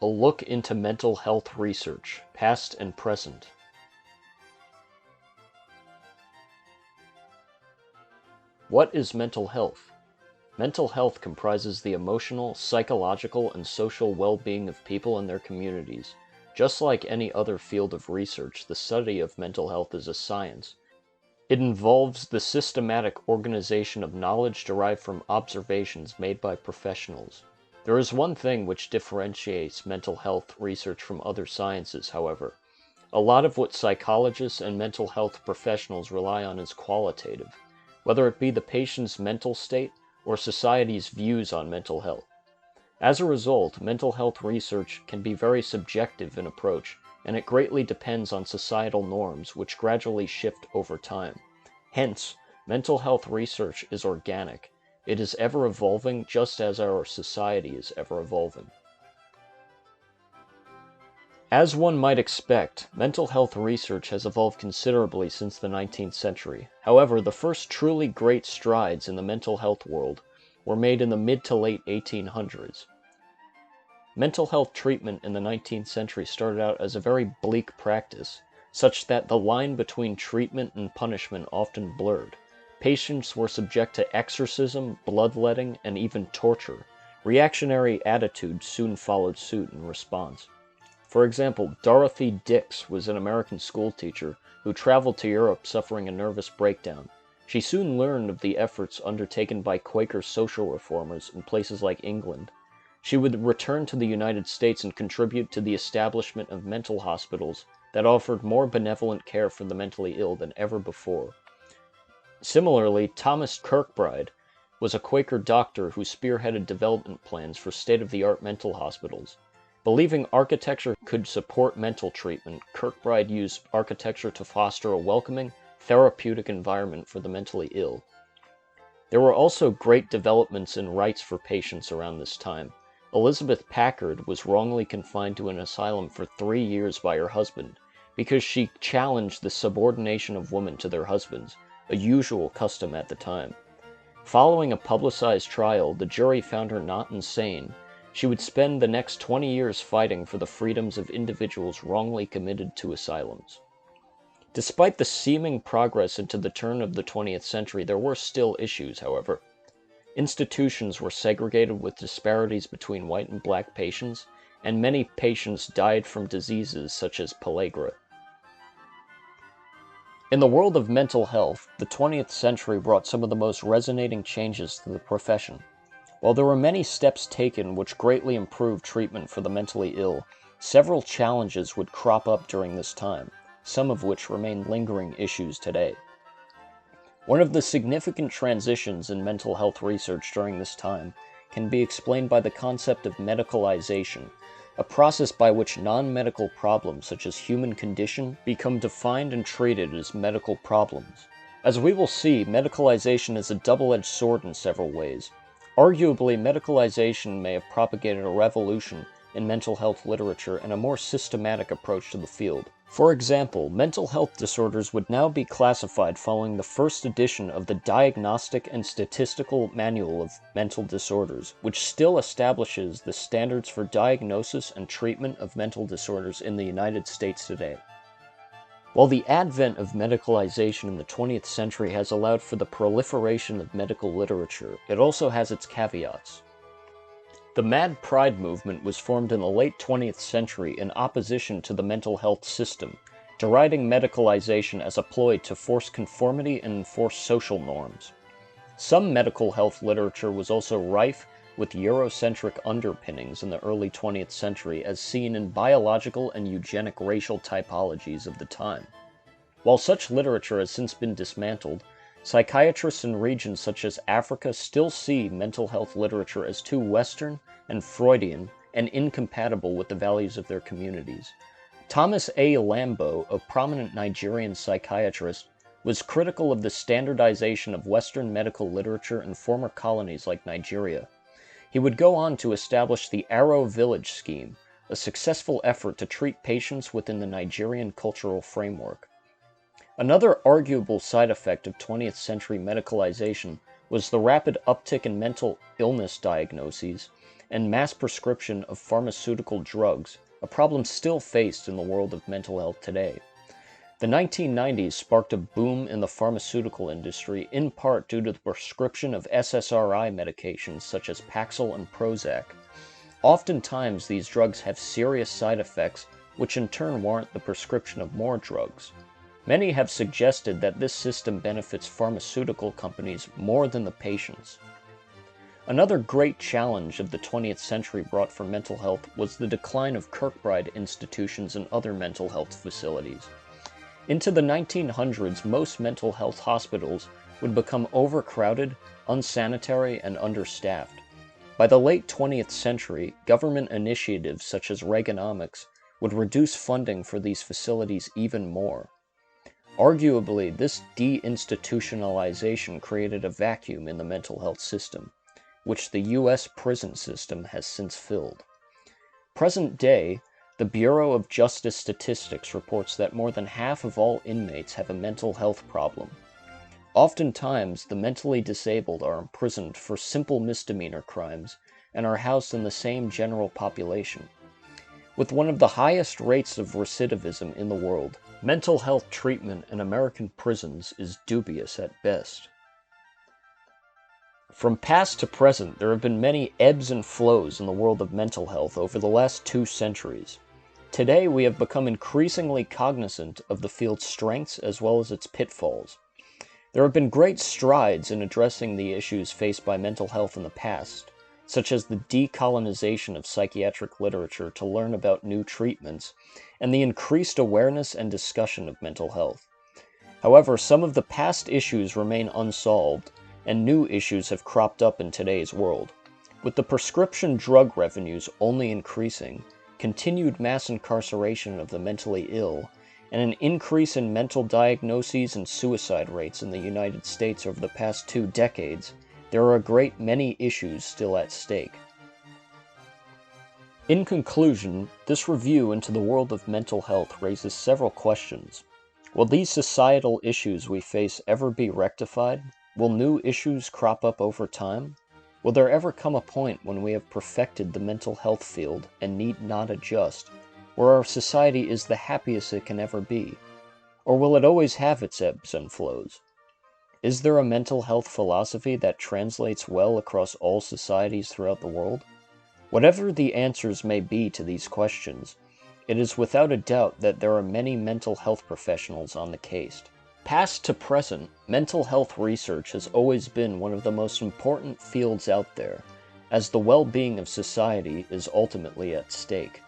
a look into mental health research, past and present. What is mental health? Mental health comprises the emotional, psychological, and social well-being of people and their communities. Just like any other field of research, the study of mental health is a science. It involves the systematic organization of knowledge derived from observations made by professionals. There is one thing which differentiates mental health research from other sciences, however. A lot of what psychologists and mental health professionals rely on is qualitative, whether it be the patient's mental state or society's views on mental health. As a result, mental health research can be very subjective in approach, and it greatly depends on societal norms which gradually shift over time. Hence, mental health research is organic. It is ever evolving just as our society is ever evolving. As one might expect, mental health research has evolved considerably since the 19th century. However, the first truly great strides in the mental health world were made in the mid to late 1800s. Mental health treatment in the 19th century started out as a very bleak practice, such that the line between treatment and punishment often blurred. Patients were subject to exorcism, bloodletting, and even torture. Reactionary attitudes soon followed suit in response. For example, Dorothy Dix was an American schoolteacher who traveled to Europe suffering a nervous breakdown. She soon learned of the efforts undertaken by Quaker social reformers in places like England. She would return to the United States and contribute to the establishment of mental hospitals that offered more benevolent care for the mentally ill than ever before. Similarly, Thomas Kirkbride was a Quaker doctor who spearheaded development plans for state-of-the-art mental hospitals. Believing architecture could support mental treatment, Kirkbride used architecture to foster a welcoming, therapeutic environment for the mentally ill. There were also great developments in rights for patients around this time. Elizabeth Packard was wrongly confined to an asylum for 3 years by her husband because she challenged the subordination of women to their husbands, a usual custom at the time. Following a publicized trial, the jury found her not insane. She would spend the next 20 years fighting for the freedoms of individuals wrongly committed to asylums. Despite the seeming progress into the turn of the 20th century, there were still issues, however. Institutions were segregated with disparities between white and black patients, and many patients died from diseases such as pellagra. In the world of mental health, the 20th century brought some of the most resonating changes to the profession. While there were many steps taken which greatly improved treatment for the mentally ill, several challenges would crop up during this time, some of which remain lingering issues today. One of the significant transitions in mental health research during this time can be explained by the concept of medicalization, a process by which non-medical problems such as human condition become defined and treated as medical problems. As we will see, medicalization is a double-edged sword in several ways. Arguably, medicalization may have propagated a revolution in mental health literature and a more systematic approach to the field. For example, mental health disorders would now be classified following the first edition of the Diagnostic and Statistical Manual of Mental Disorders, which still establishes the standards for diagnosis and treatment of mental disorders in the United States today. While the advent of medicalization in the 20th century has allowed for the proliferation of medical literature, it also has its caveats. The Mad Pride movement was formed in the late 20th century in opposition to the mental health system, deriding medicalization as a ploy to force conformity and enforce social norms. Some medical health literature was also rife with Eurocentric underpinnings in the early 20th century as seen in biological and eugenic racial typologies of the time. While such literature has since been dismantled, psychiatrists in regions such as Africa still see mental health literature as too Western and Freudian and incompatible with the values of their communities. Thomas A. Lambo, a prominent Nigerian psychiatrist, was critical of the standardization of Western medical literature in former colonies like Nigeria. He would go on to establish the Arrow Village Scheme, a successful effort to treat patients within the Nigerian cultural framework. Another arguable side effect of 20th century medicalization was the rapid uptick in mental illness diagnoses and mass prescription of pharmaceutical drugs, a problem still faced in the world of mental health today. The 1990s sparked a boom in the pharmaceutical industry in part due to the prescription of SSRI medications such as Paxil and Prozac. Oftentimes, these drugs have serious side effects, which in turn warrant the prescription of more drugs. Many have suggested that this system benefits pharmaceutical companies more than the patients. Another great challenge of the 20th century brought for mental health was the decline of Kirkbride institutions and other mental health facilities. Into the 1900s, most mental health hospitals would become overcrowded, unsanitary, and understaffed. By the late 20th century, government initiatives such as Reaganomics would reduce funding for these facilities even more. Arguably, this deinstitutionalization created a vacuum in the mental health system, which the U.S. prison system has since filled. Present day, the Bureau of Justice Statistics reports that more than half of all inmates have a mental health problem. Oftentimes, the mentally disabled are imprisoned for simple misdemeanor crimes and are housed in the same general population. With one of the highest rates of recidivism in the world, mental health treatment in American prisons is dubious at best. From past to present, there have been many ebbs and flows in the world of mental health over the last 2 centuries. Today, we have become increasingly cognizant of the field's strengths as well as its pitfalls. There have been great strides in addressing the issues faced by mental health in the past, such as the decolonization of psychiatric literature to learn about new treatments, and the increased awareness and discussion of mental health. However, some of the past issues remain unsolved, and new issues have cropped up in today's world. With the prescription drug revenues only increasing, continued mass incarceration of the mentally ill, and an increase in mental diagnoses and suicide rates in the United States over the past 2 decades, there are a great many issues still at stake. In conclusion, this review into the world of mental health raises several questions. Will these societal issues we face ever be rectified? Will new issues crop up over time? Will there ever come a point when we have perfected the mental health field and need not adjust, where our society is the happiest it can ever be? Or will it always have its ebbs and flows? Is there a mental health philosophy that translates well across all societies throughout the world? Whatever the answers may be to these questions, it is without a doubt that there are many mental health professionals on the case. Past to present, mental health research has always been one of the most important fields out there, as the well-being of society is ultimately at stake.